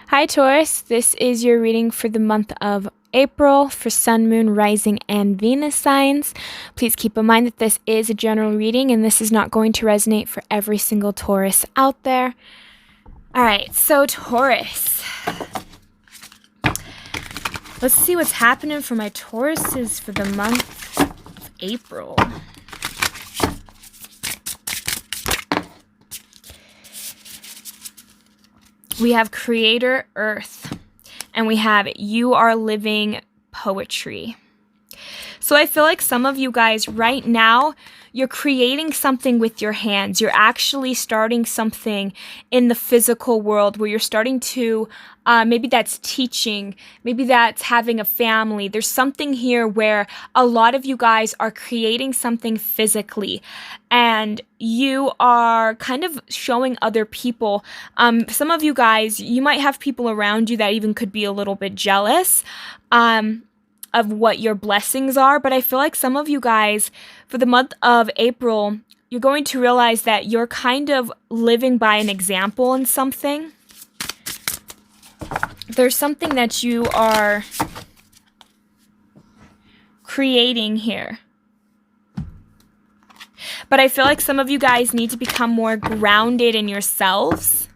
Hi, Taurus. This is your reading for the month of April for Sun, Moon, Rising, and Venus signs. Please keep in mind that this is a general reading and this is not going to resonate for every single Taurus out there. All right, so Taurus. Let's see what's happening for my Tauruses for the month of April. We have Creator Earth, and we have You Are Living Poetry. So I feel like some of you guys right now, you're creating something with your hands. You're actually starting something in the physical world where you're starting to, maybe that's teaching, maybe that's having a family. There's something here where a lot of you guys are creating something physically and you are kind of showing other people. Some of you guys, you might have people around you that even could be a little bit jealous. Of what your blessings are, but I feel like some of you guys, for the month of April, you're going to realize that you're kind of living by an example in something. There's something that you are creating here. But I feel like some of you guys need to become more grounded in yourselves.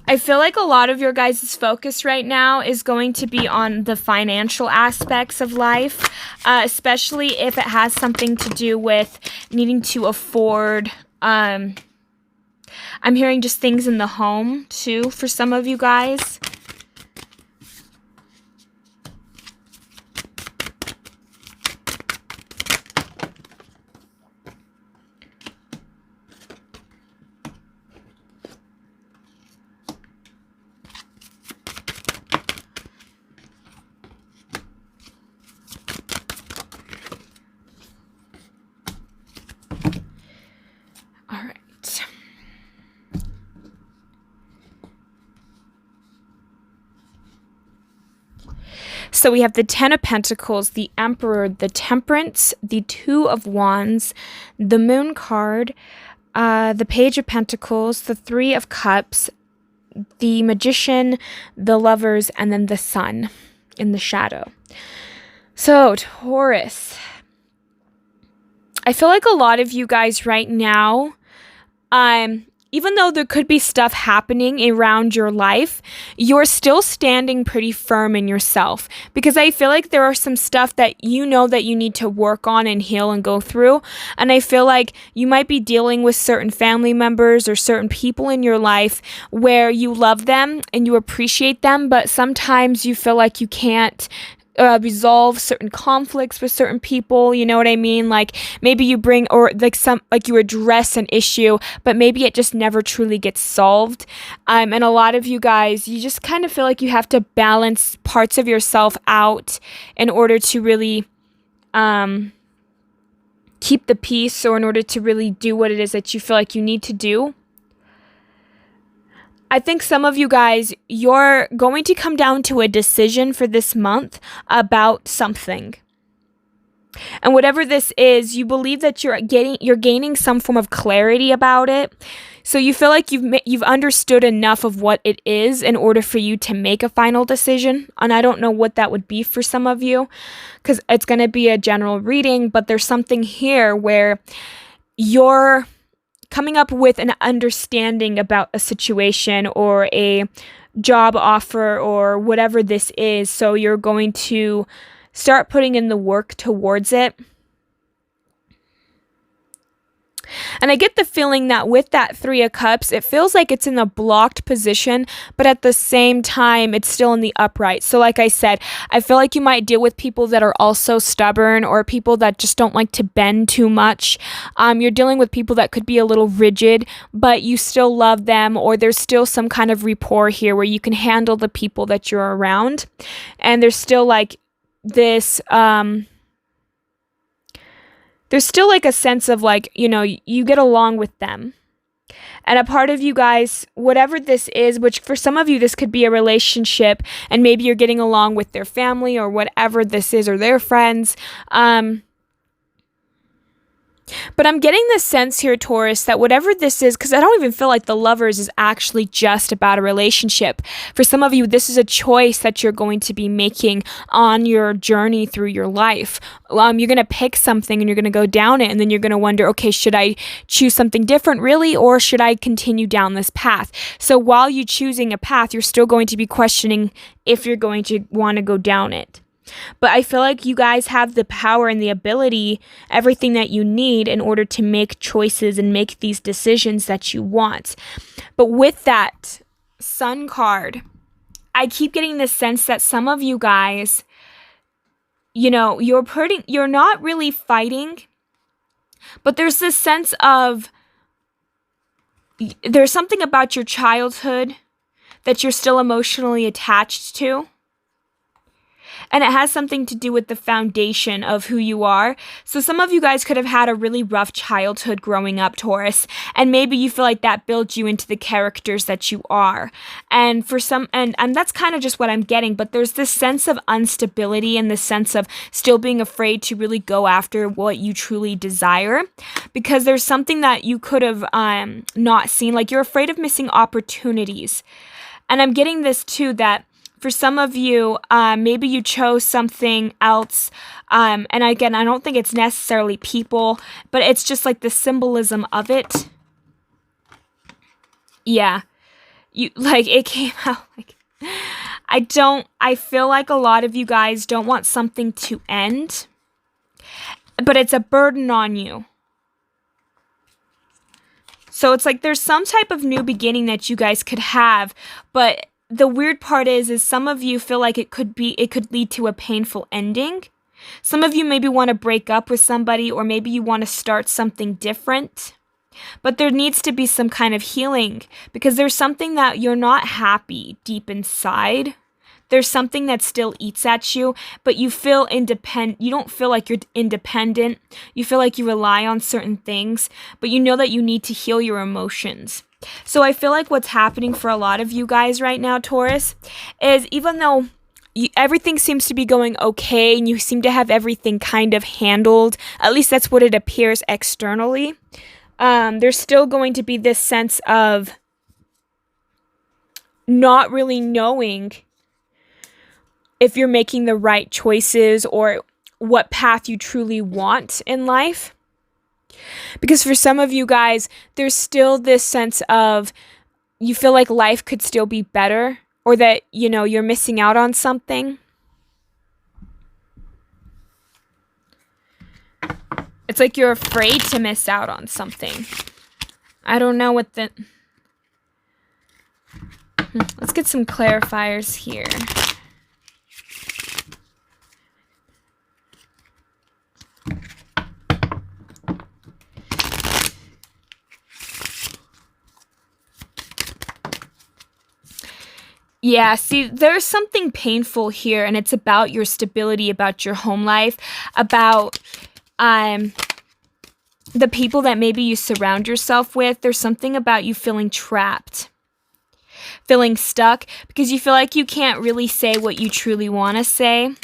I feel like a lot of your guys' focus right now is going to be on the financial aspects of life, especially if it has something to do with needing to afford. I'm hearing just things in the home, too, for some of you guys. So we have the Ten of Pentacles, the Emperor, the Temperance, the Two of Wands, the Moon card, the Page of Pentacles, the Three of Cups, the Magician, the Lovers, and then the Sun in the shadow. So Taurus, I feel like a lot of you guys right now, even though there could be stuff happening around your life, you're still standing pretty firm in yourself. Because I feel like there are some stuff that you know that you need to work on and heal and go through. And I feel like you might be dealing with certain family members or certain people in your life where you love them and you appreciate them, but sometimes you feel like you can't resolve certain conflicts with certain people, you know what I mean? Like maybe you bring, or like you address an issue, but maybe it just never truly gets solved. And a lot of you guys, you just kind of feel like you have to balance parts of yourself out in order to really keep the peace, or in order to really do what it is that you feel like you need to do. I think some of you guys, you're going to come down to a decision for this month about something. And whatever this is, you believe that you're gaining some form of clarity about it. So you feel like you've understood enough of what it is in order for you to make a final decision. And I don't know what that would be for some of you, because it's going to be a general reading, but there's something here where you're coming up with an understanding about a situation or a job offer or whatever this is. So you're going to start putting in the work towards it. And I get the feeling that with that Three of Cups, it feels like it's in a blocked position, but at the same time, it's still in the upright. So like I said, I feel like you might deal with people that are also stubborn or people that just don't like to bend too much. You're dealing with people that could be a little rigid, but you still love them, or there's still some kind of rapport here where you can handle the people that you're around. And there's still like this, there's still like a sense of like, you know, you get along with them. And a part of you guys, whatever this is, which for some of you, this could be a relationship and maybe you're getting along with their family or whatever this is, or their friends. But I'm getting this sense here, Taurus, that whatever this is, because I don't even feel like the Lovers is actually just about a relationship. For some of you, this is a choice that you're going to be making on your journey through your life. You're going to pick something and you're going to go down it, and then you're going to wonder, okay, should I choose something different really, or should I continue down this path? So while you're choosing a path, you're still going to be questioning if you're going to want to go down it. But I feel like you guys have the power and the ability, everything that you need in order to make choices and make these decisions that you want. But with that Sun card, I keep getting the sense that some of you guys, you know, you're not really fighting, but there's this sense of there's something about your childhood that you're still emotionally attached to. And it has something to do with the foundation of who you are. So some of you guys could have had a really rough childhood growing up, Taurus. And maybe you feel like that builds you into the characters that you are. And for some, and that's kind of just what I'm getting. But there's this sense of instability and the sense of still being afraid to really go after what you truly desire. Because there's something that you could have not seen. Like you're afraid of missing opportunities. And I'm getting this too, that for some of you, maybe you chose something else. And again, I don't think it's necessarily people, but it's just like the symbolism of it. Yeah. It came out like, I feel like a lot of you guys don't want something to end, but it's a burden on you. So it's like there's some type of new beginning that you guys could have, but the weird part is some of you feel like it could lead to a painful ending. Some of you maybe want to break up with somebody, or maybe you want to start something different. But there needs to be some kind of healing, because there's something that you're not happy deep inside. There's something that still eats at you, but you feel independent. You don't feel like you're independent. You feel like you rely on certain things, but you know that you need to heal your emotions. So I feel like what's happening for a lot of you guys right now, Taurus, is even though everything seems to be going okay and you seem to have everything kind of handled, at least that's what it appears externally, there's still going to be this sense of not really knowing if you're making the right choices or what path you truly want in life. Because for some of you guys, there's still this sense of you feel like life could still be better, or that, you know, you're missing out on something. It's like you're afraid to miss out on something. I don't know what the... Let's get some clarifiers here. Yeah, see, there's something painful here, and it's about your stability, about your home life, about the people that maybe you surround yourself with. There's something about you feeling trapped, feeling stuck, because you feel like you can't really say what you truly want to say.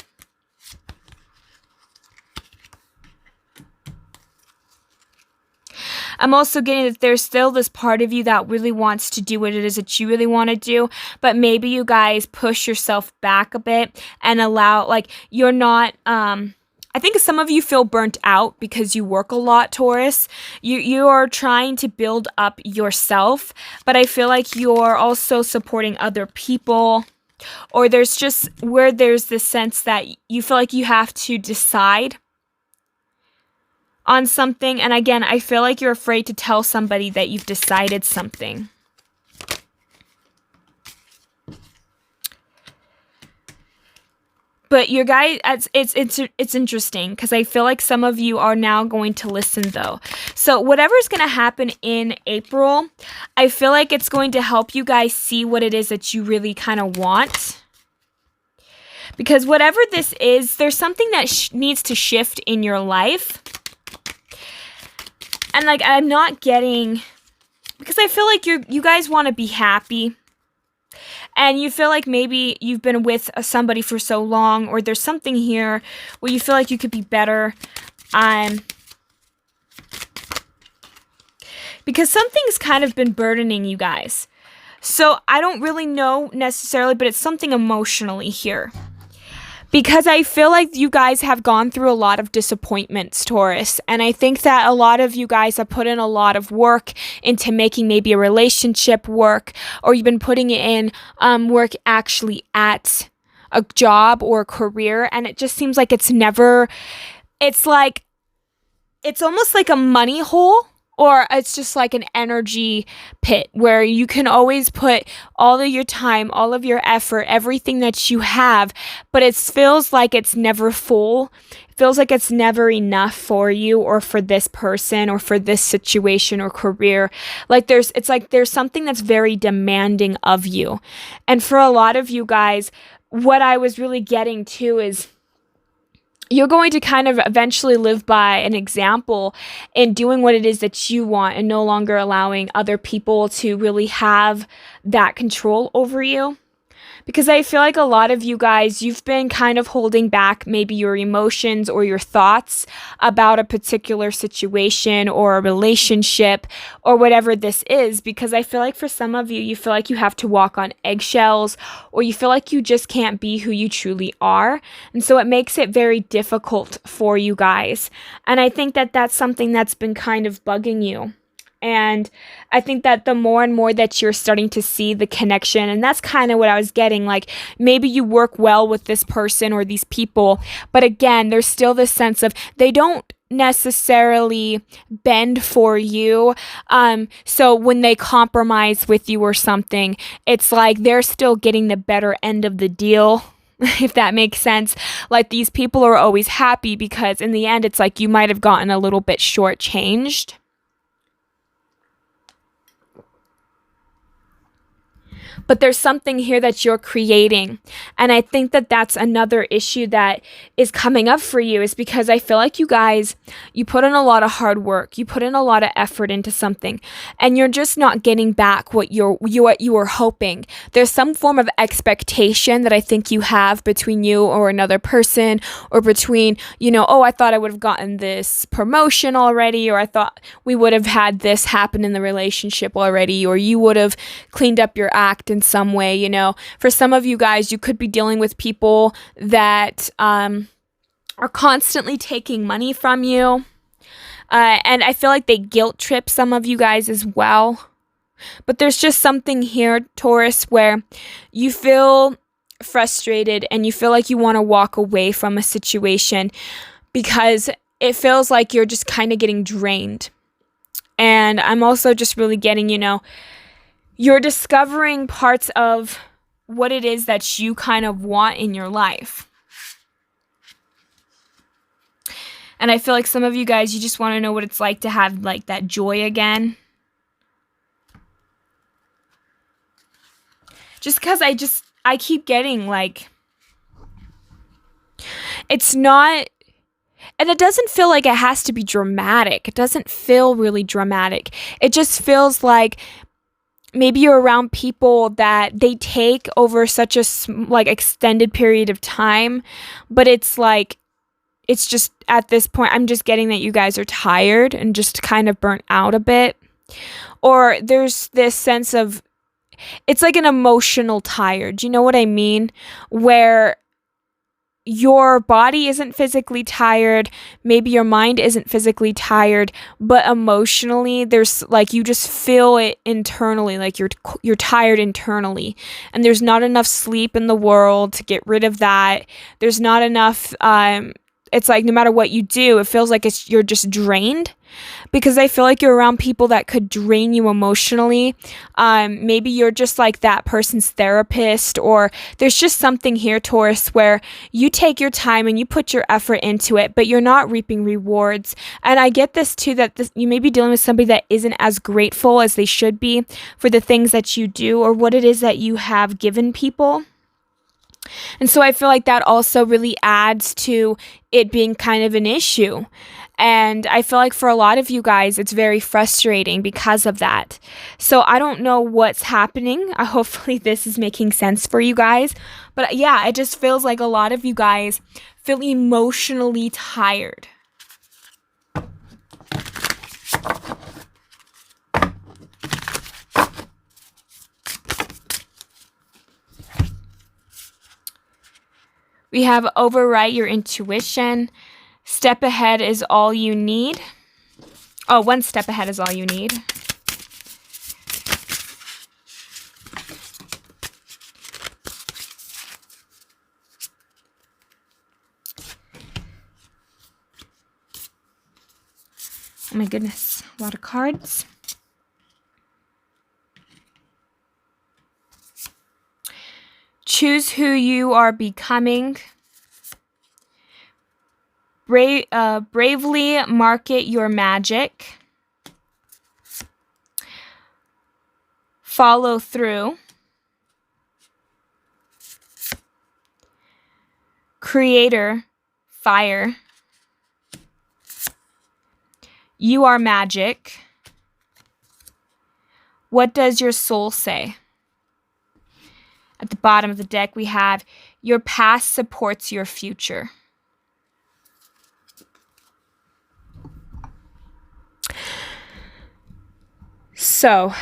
I'm also getting that there's still this part of you that really wants to do what it is that you really want to do, but maybe you guys push yourself back a bit and allow, like, you're not, I think some of you feel burnt out because you work a lot, Taurus. You are trying to build up yourself, but I feel like you're also supporting other people, or there's just where there's this sense that you feel like you have to decide on something. And again, I feel like you're afraid to tell somebody that you've decided something. But your guys, it's interesting, because I feel like some of you are now going to listen, though. So whatever's going to happen in April, I feel like it's going to help you guys see what it is that you really kind of want. Because whatever this is, there's something that needs to shift in your life. And, like, I'm not getting... Because I feel like you guys want to be happy. And you feel like maybe you've been with somebody for so long, or there's something here where you feel like you could be better. because something's kind of been burdening you guys. So I don't really know necessarily, but it's something emotionally here. Because I feel like you guys have gone through a lot of disappointments, Taurus. And I think that a lot of you guys have put in a lot of work into making maybe a relationship work, or you've been putting in work actually at a job or a career. And it just seems like it's almost like a money hole. Or it's just like an energy pit where you can always put all of your time, all of your effort, everything that you have, but it feels like it's never full. It feels like it's never enough for you or for this person or for this situation or career. It's like there's something that's very demanding of you. And for a lot of you guys, what I was really getting to is you're going to kind of eventually live by an example in doing what it is that you want and no longer allowing other people to really have that control over you. Because I feel like a lot of you guys, you've been kind of holding back maybe your emotions or your thoughts about a particular situation or a relationship or whatever this is. Because I feel like for some of you, you feel like you have to walk on eggshells, or you feel like you just can't be who you truly are. And so it makes it very difficult for you guys. And I think that that's something that's been kind of bugging you. And I think that the more and more that you're starting to see the connection, and that's kind of what I was getting, like maybe you work well with this person or these people, but again, there's still this sense of they don't necessarily bend for you. So when they compromise with you or something, it's like they're still getting the better end of the deal. If that makes sense. Like these people are always happy because in the end, it's like you might have gotten a little bit shortchanged. But there's something here that you're creating. And I think that that's another issue that is coming up for you, is because I feel like you guys, you put in a lot of hard work. You put in a lot of effort into something, and you're just not getting back what you were hoping. There's some form of expectation that I think you have between you or another person, or between, I thought I would have gotten this promotion already, or I thought we would have had this happen in the relationship already, or you would have cleaned up your act in some way. For some of you guys, you could be dealing with people that are constantly taking money from you, and I feel like they guilt trip some of you guys as well. But there's just something here, Taurus, where you feel frustrated and you feel like you want to walk away from a situation because it feels like you're just kind of getting drained. And I'm also just really getting, you're discovering parts of what it is that you kind of want in your life. And I feel like some of you guys, you just want to know what it's like to have like that joy again. Just because I keep getting like, it's not, and it doesn't feel like it has to be dramatic. It doesn't feel really dramatic. It just feels like maybe you're around people that they take over such a extended period of time, but it's like, it's just at this point, I'm just getting that you guys are tired and just kind of burnt out a bit. Or there's this sense of, it's like an emotional tired. Do you know what I mean? Where your body isn't physically tired, maybe your mind isn't physically tired, but emotionally there's like, you just feel it internally, like you're tired internally, and there's not enough sleep in the world to get rid of that. There's not enough it's like no matter what you do, it feels like you're just drained, because I feel like you're around people that could drain you emotionally. Maybe you're just like that person's therapist, or there's just something here, Taurus, where you take your time and you put your effort into it, but you're not reaping rewards. And I get this too, that you may be dealing with somebody that isn't as grateful as they should be for the things that you do or what it is that you have given people. And so I feel like that also really adds to it being kind of an issue. And I feel like for a lot of you guys, it's very frustrating because of that. So I don't know what's happening. Hopefully this is making sense for you guys. But yeah, it just feels like a lot of you guys feel emotionally tired. We have overwrite your intuition. Step ahead is all you need. Oh, one step ahead is all you need. Oh my goodness, a lot of cards. Choose who you are becoming. Bravely market your magic. Follow through. Creator, fire. You are magic. What does your soul say? At the bottom of the deck, we have your past supports your future. So,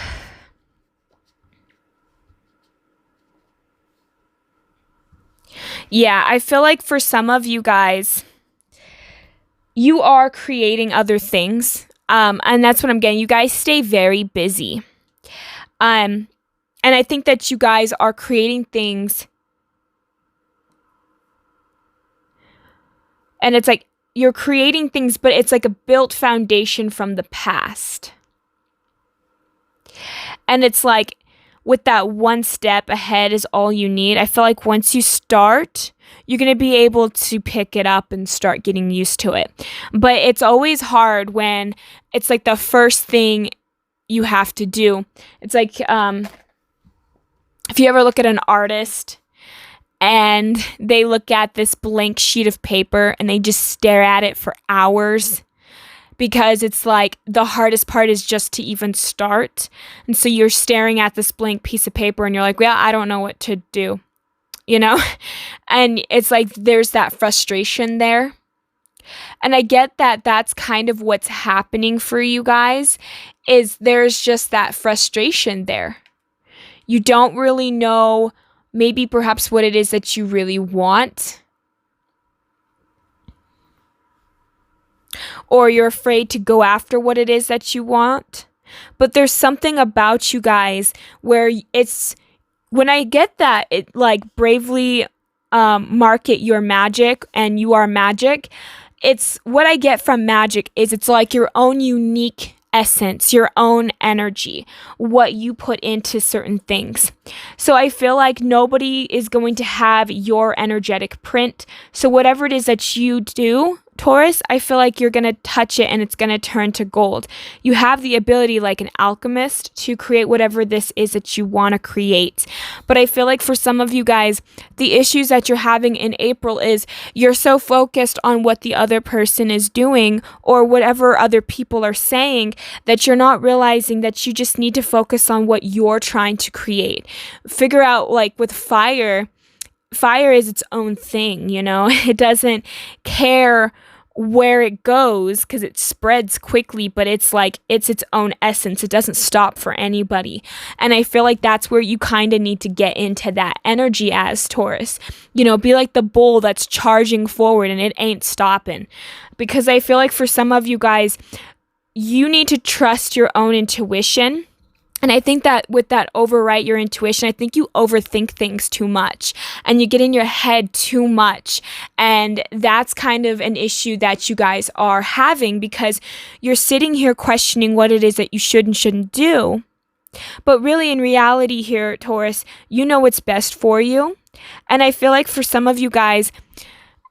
yeah, I feel like for some of you guys, you are creating other things. And that's what I'm getting. You guys stay very busy. And I think that you guys are creating things. And it's like you're creating things, but it's like a built foundation from the past. And it's like with that one step ahead is all you need. I feel like once you start, you're going to be able to pick it up and start getting used to it. But it's always hard when it's like the first thing you have to do. It's like if you ever look at an artist and they look at this blank sheet of paper and they just stare at it for hours, because it's like the hardest part is just to even start. And so you're staring at this blank piece of paper and you're like, well, I don't know what to do, you know? And it's like there's that frustration there. And I get that that's kind of what's happening for you guys, is there's just that frustration there. You don't really know maybe perhaps what it is that you really want. Or you're afraid to go after what it is that you want. But there's something about you guys where it's, when I get that, it like bravely market your magic and you are magic. It's what I get from magic is it's like your own unique essence, your own energy, what you put into certain things. So I feel like nobody is going to have your energetic print. So whatever it is that you do, Taurus, I feel like you're going to touch it and it's going to turn to gold. You have the ability, like an alchemist, to create whatever this is that you want to create. But I feel like for some of you guys, the issues that you're having in April is you're so focused on what the other person is doing or whatever other people are saying that you're not realizing that you just need to focus on what you're trying to create. Figure out, like with fire is its own thing, you know? It doesn't care where it goes because it spreads quickly, but it's like it's its own essence. It doesn't stop for anybody. And I feel like that's where you kind of need to get into that energy as Taurus. You know, be like the bull that's charging forward and it ain't stopping. Because I feel like for some of you guys, you need to trust your own intuition. And I think that with that overwrite your intuition, I think you overthink things too much and you get in your head too much. And that's kind of an issue that you guys are having because you're sitting here questioning what it is that you should and shouldn't do. But really, in reality here, Taurus, you know what's best for you. And I feel like for some of you guys,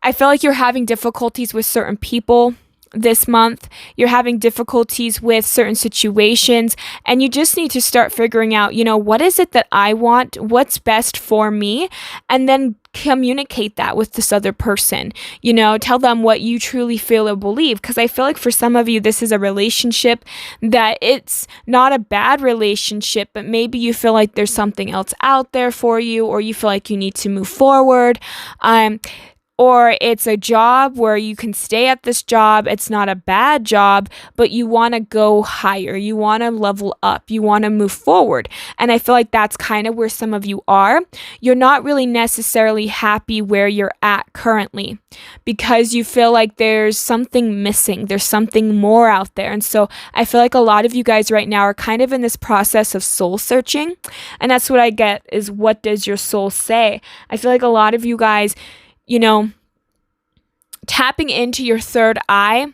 I feel like you're having difficulties with certain people this month. You're having difficulties with certain situations and you just need to start figuring out, you know, what is it that I want? What's best for me? And then communicate that with this other person, you know, tell them what you truly feel or believe. Because I feel like for some of you, this is a relationship that it's not a bad relationship, but maybe you feel like there's something else out there for you, or you feel like you need to move forward. or it's a job where you can stay at this job. It's not a bad job, but you want to go higher. You want to level up. You want to move forward. And I feel like that's kind of where some of you are. You're not really necessarily happy where you're at currently because you feel like there's something missing. There's something more out there. And so I feel like a lot of you guys right now are kind of in this process of soul searching. And that's what I get is, what does your soul say? I feel like a lot of you guys, tapping into your third eye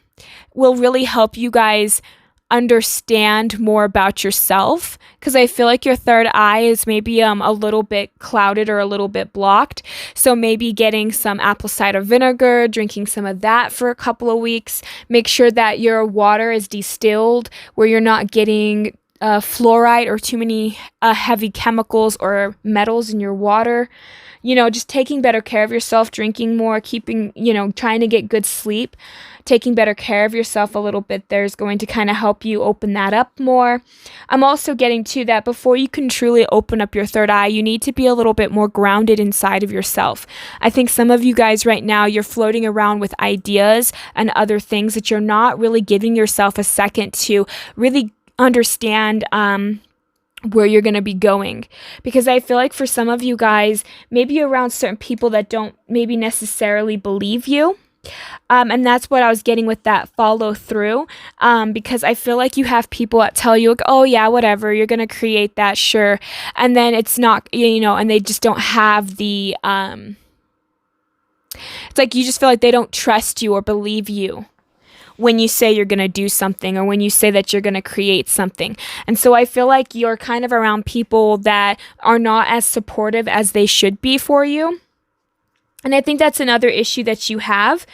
will really help you guys understand more about yourself, because I feel like your third eye is maybe a little bit clouded or a little bit blocked. So maybe getting some apple cider vinegar, drinking some of that for a couple of weeks. Make sure that your water is distilled, where you're not getting fluoride or too many heavy chemicals or metals in your water. Just taking better care of yourself, drinking more, keeping, trying to get good sleep, taking better care of yourself a little bit there is going to kind of help you open that up more. I'm also getting to that before you can truly open up your third eye, you need to be a little bit more grounded inside of yourself. I think some of you guys right now, you're floating around with ideas and other things that you're not really giving yourself a second to really understand where you're going to be going. Because I feel like for some of you guys, maybe around certain people that don't maybe necessarily believe you. And that's what I was getting with that follow through. Because I feel like you have people that tell you, like, oh yeah, whatever, you're going to create that, sure. And then it's not, and they just don't have the, it's like you just feel like they don't trust you or believe you when you say you're going to do something, or when you say that you're going to create something. And so I feel like you're kind of around people that are not as supportive as they should be for you. And I think that's another issue that you have,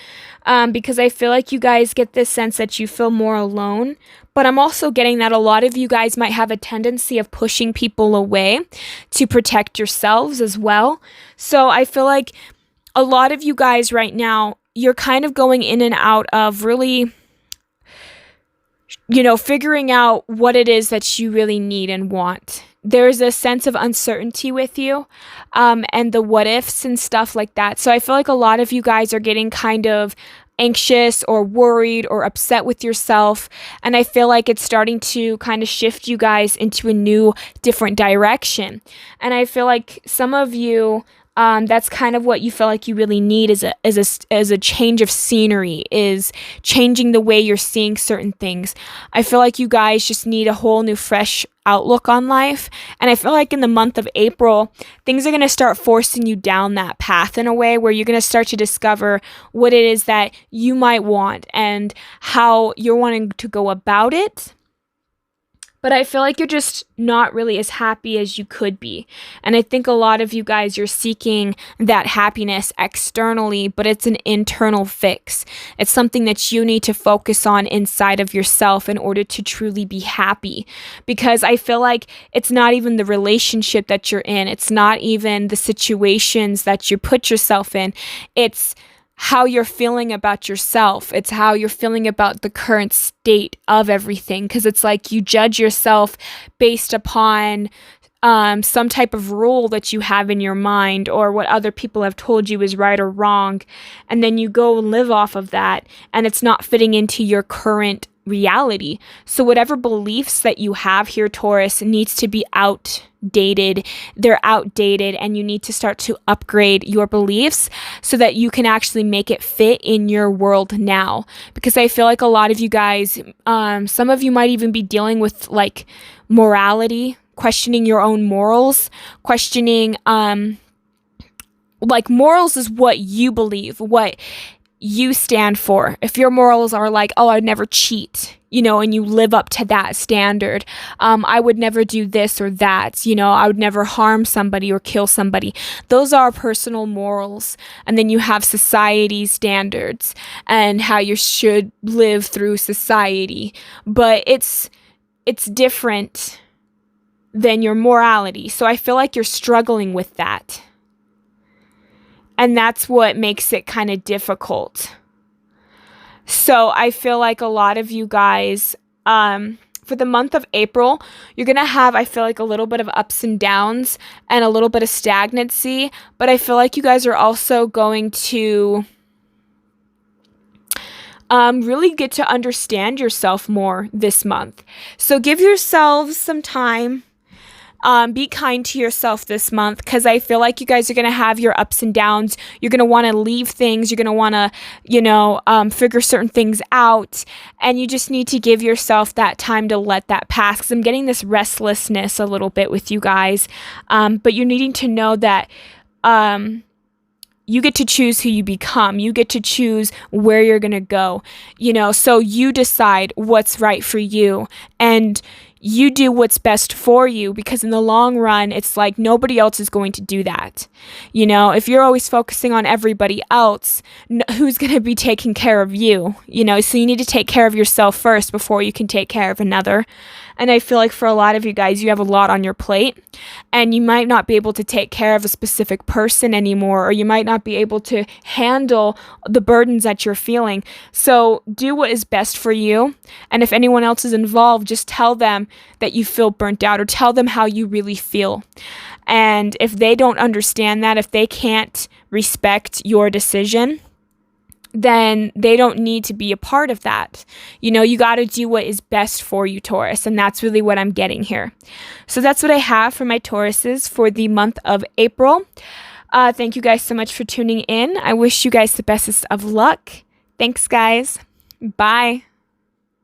because I feel like you guys get this sense that you feel more alone. But I'm also getting that a lot of you guys might have a tendency of pushing people away to protect yourselves as well. So I feel like a lot of you guys right now, you're kind of going in and out of really, figuring out what it is that you really need and want. There's a sense of uncertainty with you, and the what ifs and stuff like that. So I feel like a lot of you guys are getting kind of anxious or worried or upset with yourself. And I feel like it's starting to kind of shift you guys into a new, different direction. And I feel like some of you, that's kind of what you feel like you really need is a change of scenery, is changing the way you're seeing certain things. I feel like you guys just need a whole new fresh outlook on life. And I feel like in the month of April, things are going to start forcing you down that path in a way where you're going to start to discover what it is that you might want and how you're wanting to go about it. But I feel like you're just not really as happy as you could be. And I think a lot of you guys, you're seeking that happiness externally, but it's an internal fix. It's something that you need to focus on inside of yourself in order to truly be happy. Because I feel like it's not even the relationship that you're in. It's not even the situations that you put yourself in. It's how you're feeling about yourself. It's how you're feeling about the current state of everything. Because it's like you judge yourself based upon some type of rule that you have in your mind, or what other people have told you is right or wrong. And then you go and live off of that, and it's not fitting into your current reality. So whatever beliefs that you have here, Taurus, needs to be outdated. They're outdated, and you need to start to upgrade your beliefs so that you can actually make it fit in your world now. Because I feel like a lot of you guys, some of you might even be dealing with like morality, questioning your own morals, questioning like morals is what you believe, what you stand for. If your morals are like, oh, I'd never cheat, and you live up to that standard, I would never do this or that, I would never harm somebody or kill somebody. Those are personal morals. And then you have society standards and how you should live through society. But it's different than your morality. So I feel like you're struggling with that. And that's what makes it kind of difficult. So I feel like a lot of you guys, For the month of April, you're going to have, I feel like, a little bit of ups and downs and a little bit of stagnancy, but I feel like you guys are also going to really get to understand yourself more this month. So give yourselves some time. Be kind to yourself this month, because I feel like you guys are going to have your ups and downs. You're going to want to leave things. You're going to want to, figure certain things out. And you just need to give yourself that time to let that pass, because I'm getting this restlessness a little bit with you guys. But you're needing to know that you get to choose who you become. You get to choose where you're going to go, so you decide what's right for you, and you do what's best for you, because in the long run, it's like nobody else is going to do that. If you're always focusing on everybody else, who's going to be taking care of you? So you need to take care of yourself first before you can take care of another. And I feel like for a lot of you guys, you have a lot on your plate, and you might not be able to take care of a specific person anymore, or you might not be able to handle the burdens that you're feeling. So do what is best for you. And if anyone else is involved, just tell them that you feel burnt out, or tell them how you really feel. And if they don't understand that, if they can't respect your decision, then they don't need to be a part of that. You got to do what is best for you, Taurus. And that's really what I'm getting here. So that's what I have for my Tauruses for the month of April. Thank you guys so much for tuning in. I wish you guys the bestest of luck. Thanks, guys. Bye.